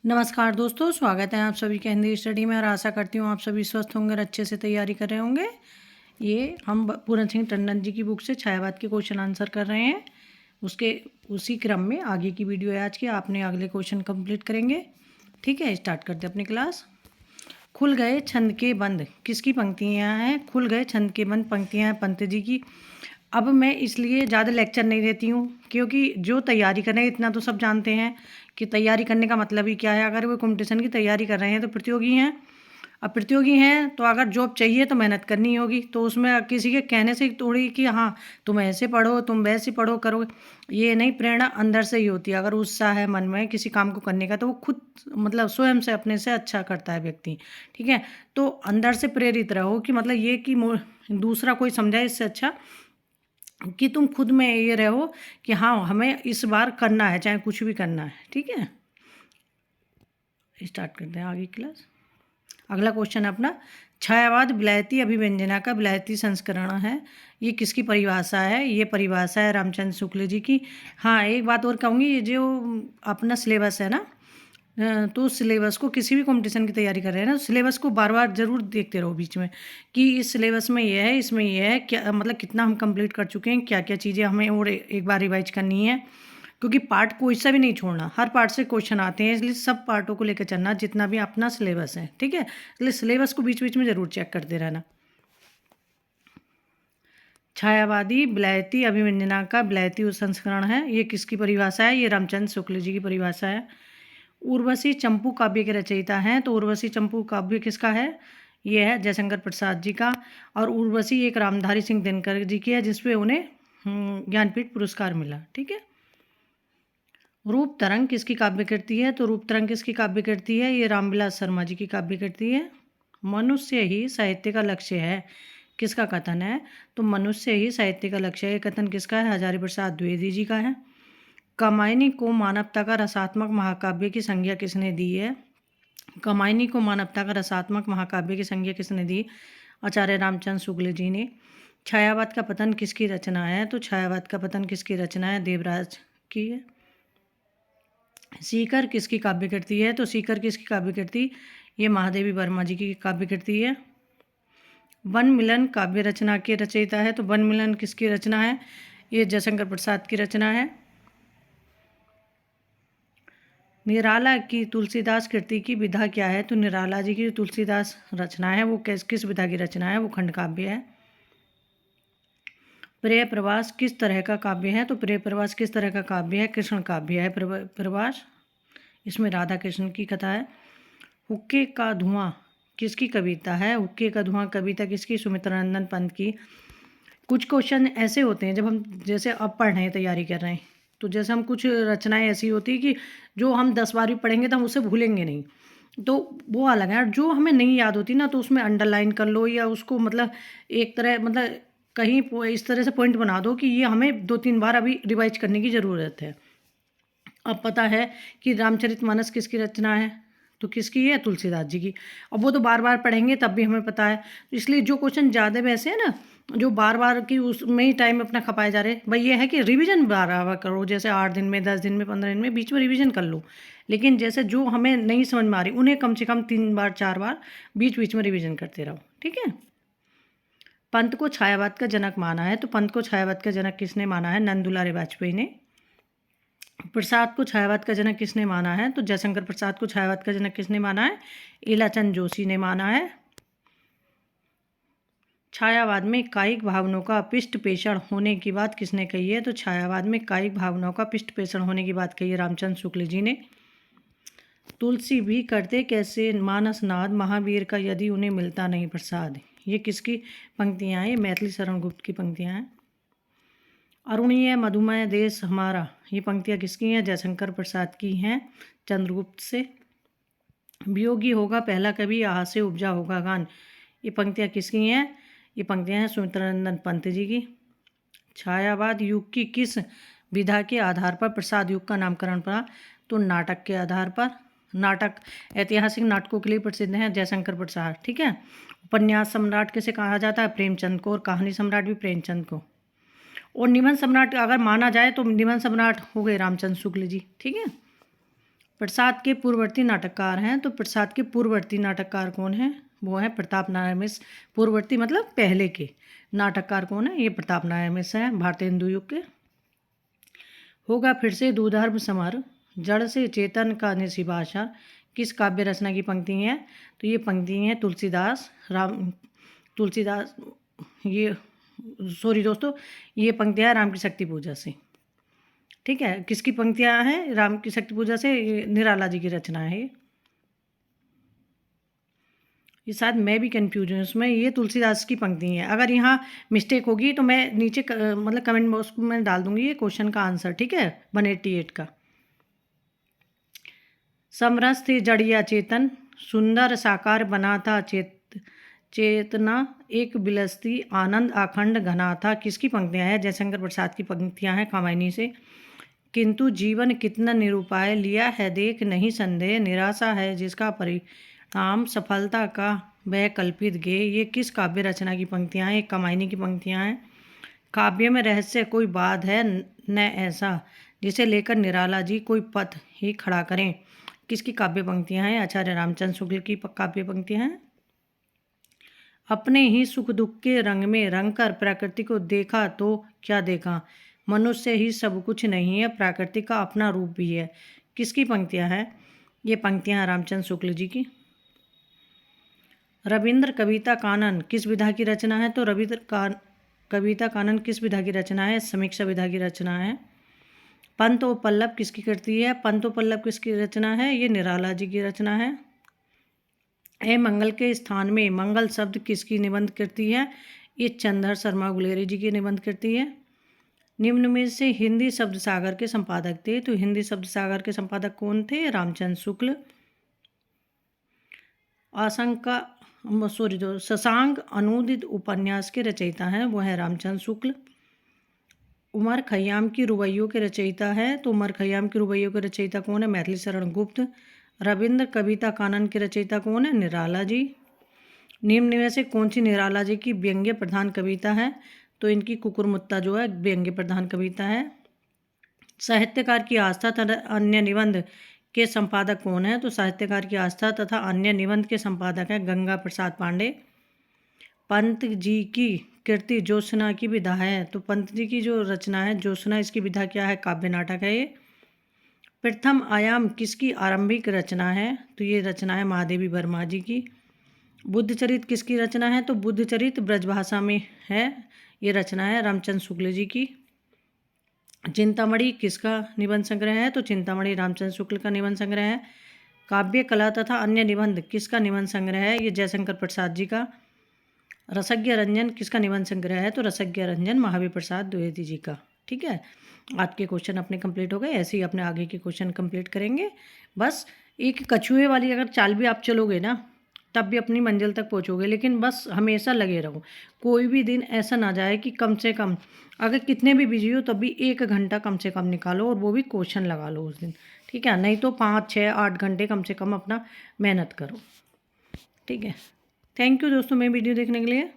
नमस्कार दोस्तों, स्वागत है आप सभी के हिंदी स्टडी में और आशा करती हूँ आप सभी स्वस्थ होंगे और अच्छे से तैयारी कर रहे होंगे। ये हम पूरन सिंह टंडन जी की बुक से छायावाद के क्वेश्चन आंसर कर रहे हैं। उसी क्रम में आगे की वीडियो है आज की, आपने अगले क्वेश्चन कंप्लीट करेंगे। ठीक है, स्टार्ट करते हैं अपनी क्लास। खुल गए छंद के बंद किसकी पंक्तियाँ हैं? खुल गए छंद के बंद पंक्तियाँ हैं पंत जी की। अब मैं इसलिए ज़्यादा लेक्चर नहीं देती हूँ, क्योंकि जो तैयारी कर रहे हैं इतना तो सब जानते हैं कि तैयारी करने का मतलब ही क्या है। अगर वो कंपटीशन की तैयारी कर रहे हैं तो प्रतियोगी हैं। अब प्रतियोगी हैं तो अगर जॉब चाहिए तो मेहनत करनी होगी, तो उसमें किसी के कहने से थोड़ी कि हाँ तुम ऐसे पढ़ो, तुम वैसे पढ़ो करो, ये नहीं। प्रेरणा अंदर से ही होती है। अगर उत्साह है मन में किसी काम को करने का तो वो खुद मतलब स्वयं से अपने से अच्छा करता है व्यक्ति। ठीक है, तो अंदर से प्रेरित रहो कि मतलब ये कि दूसरा कोई समझाए इससे अच्छा कि तुम खुद में ये रहो कि हाँ हमें इस बार करना है, चाहे कुछ भी करना है। ठीक है, स्टार्ट करते हैं आगे क्लास। अगला क्वेश्चन है अपना, छायावाद विलायती अभिव्यंजना का विलायती संस्करण है। ये किसकी परिभाषा है? ये परिभाषा है रामचंद्र शुक्ल जी की। हाँ, एक बात और कहूँगी, ये जो अपना सिलेबस है ना, तो सिलेबस को किसी भी कंपटीशन की तैयारी कर रहे हैं ना, सिलेबस को बार बार ज़रूर देखते रहो बीच में कि इस सिलेबस में ये है, इसमें ये है, क्या मतलब कितना हम कंप्लीट कर चुके हैं, क्या क्या चीज़ें हमें और एक बार रिवाइज करनी है। क्योंकि पार्ट कोई सा भी नहीं छोड़ना, हर पार्ट से क्वेश्चन आते हैं, इसलिए सब पार्टों को लेकर चलना जितना भी अपना सिलेबस है। ठीक है, इसलिए सिलेबस को बीच बीच में ज़रूर चेक करते रहना। छायावादी विलायती अभिव्यंजना का विलायती संस्करण है। ये किसकी परिभाषा है? ये रामचंद्र शुक्ल जी की परिभाषा है। उर्वशी चंपू काव्य के रचयिता हैं, तो उर्वशी चंपू काव्य किसका है? ये है जयशंकर प्रसाद जी का। और उर्वशी एक रामधारी सिंह दिनकर जी की है, जिसपे उन्हें ज्ञानपीठ पुरस्कार मिला। ठीक है, रूप तरंग किसकी काव्य कृति है? तो रूप तरंग किसकी काव्य कृति है? ये रामविलास शर्मा जी की काव्य कृति है। मनुष्य ही साहित्य का लक्ष्य है, किसका कथन है? तो मनुष्य ही साहित्य का लक्ष्य है, ये कथन किसका है? हजारी प्रसाद द्विवेदी जी का है। कामायनी को मानवता का रसात्मक महाकाव्य की संज्ञा किसने दी है? कामायनी को मानवता का रसात्मक महाकाव्य की संज्ञा किसने दी? आचार्य रामचंद्र शुक्ल जी ने। छायावाद का पतन किसकी रचना है? तो छायावाद का पतन किसकी रचना है? देवराज की है। सीकर किसकी काव्य कृति है? तो सीकर किसकी काव्य कृति? ये महादेवी वर्मा जी की काव्य कृति है। वन मिलन काव्य रचना के रचयिता है, तो वन मिलन किसकी रचना है? ये जयशंकर प्रसाद की रचना है। निराला की तुलसीदास कृति की विधा क्या है? तो निराला जी की तुलसीदास रचना है वो किस विधा की रचना है? वो खंड काव्य है। प्रिय प्रवास किस तरह का काव्य है? तो प्रिय प्रवास किस तरह का काव्य है? कृष्ण काव्य है प्रवास। इसमें राधा कृष्ण की कथा है। हुक्के का धुआं किसकी कविता है? हुक्के का धुआं कविता किसकी? सुमित्रानंदन पंत की। कुछ क्वेश्चन ऐसे होते हैं जब हम जैसे अब पढ़ रहे हैं, तैयारी कर रहे हैं, तो जैसे हम कुछ रचनाएं ऐसी होती है कि जो हम 10 बार भी पढ़ेंगे तो हम उसे भूलेंगे नहीं, तो वो अलग है। और जो हमें नहीं याद होती ना, तो उसमें अंडरलाइन कर लो या उसको मतलब एक तरह मतलब कहीं इस तरह से पॉइंट बना दो कि ये हमें 2-3 बार अभी रिवाइज करने की ज़रूरत है। अब पता है कि रामचरितमानस किसकी रचना है? तो किसकी है? तुलसीदास जी की। अब वो तो बार बार पढ़ेंगे तब भी हमें पता है, इसलिए जो क्वेश्चन ज़्यादा वैसे है ना, जो बार बार की उसमें ही टाइम अपना खपाए जा रहे, भाई ये है कि रिवीजन बार बार करो, जैसे 8 दिन में, 10 दिन में, 15 दिन में बीच में रिवीजन कर लो। लेकिन जैसे जो हमें नहीं समझ में आ रही उन्हें कम से कम 3 बार 4 बार बीच बीच में रिवीजन करते रहो। ठीक है, पंत को छायावाद का जनक माना है, तो पंत को छायावाद का जनक किसने माना है? नंदुलारे वाजपेयी ने। प्रसाद को छायावाद का जनक किसने माना है? तो जयशंकर प्रसाद को छायावाद का जनक किसने माना है? इलाचंद जोशी ने माना है। छायावाद में कायिक भावनाओं का पृष्ठ पेषण होने की बात किसने कही है? तो छायावाद में कायिक भावनाओं का पृष्ठ पेषण होने की बात कही है रामचंद्र शुक्ल जी ने। तुलसी भी करते कैसे मानस नाद, महावीर का यदि उन्हें मिलता नहीं प्रसाद। ये किसकी पंक्तियाँ हैं? ये मैथिली शरण गुप्त की पंक्तियाँ हैं। अरुणीय मधुमय देश हमारा, ये पंक्तियाँ किसकी हैं? जयशंकर प्रसाद की हैं चंद्रगुप्त से। वियोगी होगा पहला कवि, आह से उपजा होगा गान, ये पंक्तियाँ किसकी हैं? ये पंक्तियाँ हैं सुमित्रानंदन पंत जी की। छायावाद युग की किस विधा के आधार पर प्रसाद युग का नामकरण पड़ा? तो नाटक के आधार पर। नाटक ऐतिहासिक नाटकों के लिए प्रसिद्ध हैं जयशंकर प्रसाद। ठीक है, उपन्यास सम्राट किसे कहा जाता है? प्रेमचंद को। और कहानी सम्राट भी प्रेमचंद को। और निबंध सम्राट अगर माना जाए तो निबंध सम्राट हो गए रामचंद्र शुक्ल जी। ठीक है, प्रसाद के पूर्ववर्ती नाटककार हैं, तो प्रसाद के पूर्ववर्ती नाटककार कौन है? वो है प्रताप नारायण मिश्र। पूर्ववर्ती मतलब पहले के। नाटककार कौन है? ये प्रताप नारायण मिश्र हैं, भारतीय हिंदू युग के। होगा फिर से दूधर्म समर, जड़ से चेतन का निसी भाषा, किस काव्य रचना की पंक्ति हैं? तो ये पंक्ति हैं तुलसीदास ये सॉरी दोस्तों, ये पंक्तियाँ राम की शक्ति पूजा से। ठीक है, किसकी पंक्तियाँ हैं? राम की शक्ति पूजा से, निराला जी की रचना है ये शायद मैं भी कन्फ्यूज हूँ इसमें। ये तुलसीदास की पंक्ति है। अगर यहाँ मिस्टेक होगी तो मैं नीचे मतलब कमेंट बॉक्स में डाल दूंगी ये क्वेश्चन का आंसर। ठीक है, 188 का। समरस थे जड़िया चेतन, सुंदर साकार बना था चेतना, एक बिलस्ती आनंद अखंड घना था। किसकी पंक्तियाँ हैं? जयशंकर प्रसाद की पंक्तियाँ हैं कामायनी से। किंतु जीवन कितना निरुपाय, लिया है देख नहीं संदेह, निराशा है जिसका परिणाम सफलता का वह कल्पित गे। ये किस काव्य रचना की पंक्तियाँ हैं? कामायनी की पंक्तियाँ हैं। काव्य में रहस्य कोई बात है न ऐसा, जिसे लेकर निराला जी कोई पथ ही खड़ा करें। किसकी काव्य पंक्तियाँ हैं? आचार्य रामचंद्र शुक्ल की काव्य पंक्तियाँ हैं। अपने ही सुख दुख के रंग में रंग कर प्रकृति को देखा तो क्या देखा, मनुष्य ही सब कुछ नहीं है, प्रकृति का अपना रूप भी है। किसकी पंक्तियाँ हैं? ये पंक्तियाँ रामचंद्र शुक्ल जी की। रविंद्र कविता कानन किस विधा की रचना है? तो कविता कानन किस विधा की रचना है? समीक्षा विधा की रचना है। पंत और पल्लव किसकी कृति है? पंत और पल्लव किसकी रचना है? ये निराला जी की रचना है। ए मंगल के स्थान में मंगल शब्द किसकी निबंध कृति है? ये चंद्रधर शर्मा गुलेरी जी की निबंध कृति है। निम्न में से हिंदी शब्द सागर के संपादक थे, तो हिंदी शब्द सागर के संपादक कौन थे? रामचंद्र शुक्ल। शशांक अनुदित उपन्यास के रचयिता हैं, वो है रामचंद्र शुक्ल। उमर खयाम की रुबाइयों के रचयिता है, तो उमर खयाम की रुबाइयों के रचयिता कौन है? मैथिली शरण गुप्त। रविंद्र कविता कानन के रचयिता कौन है? निराला जी। निम्न में से कौन सी निराला जी की व्यंग्य प्रधान कविता है? तो इनकी कुकुरमुत्ता जो है व्यंग्य प्रधान कविता है। साहित्यकार की आस्था तथा अन्य निबंध के संपादक कौन है? तो साहित्यकार की आस्था तथा अन्य निबंध के संपादक हैं गंगा प्रसाद पांडे। पंत जी की कृति ज्योत्सना की विधा है, तो पंत जी की जो रचना है ज्योत्सना, इसकी विधा क्या है? काव्य नाटक है ये। प्रथम आयाम किसकी आरंभिक रचना है? तो ये रचना है महादेवी वर्मा जी की। बुद्धचरित किसकी रचना है? तो बुद्धचरित ब्रजभाषा में है, ये रचना है रामचंद्र शुक्ल जी की। चिंतामणि किसका निबंध संग्रह है? तो चिंतामणि रामचंद्र शुक्ल का निबंध संग्रह है। काव्य कला तथा अन्य निबंध किसका निबंध संग्रह है? ये जयशंकर प्रसाद जी का। रसज्ञ रंजन किसका निबंध संग्रह है? तो रसज्ञ रंजन महावीर प्रसाद द्विवेदी जी का। ठीक है, आज के क्वेश्चन अपने कंप्लीट हो गए। ऐसे ही अपने आगे के क्वेश्चन कंप्लीट करेंगे। बस एक कछुए वाली अगर चाल भी आप चलोगे ना, तब भी अपनी मंजिल तक पहुंचोगे, लेकिन बस हमेशा लगे रहो। कोई भी दिन ऐसा ना जाए कि कम से कम, अगर कितने भी बिजी हो तब भी 1 घंटा कम से कम निकालो, और वो भी क्वेश्चन लगा लो उस दिन। ठीक है, नहीं तो 5, 6, 8 घंटे कम से कम अपना मेहनत करो। ठीक है, थैंक यू दोस्तों मेरी वीडियो देखने के लिए।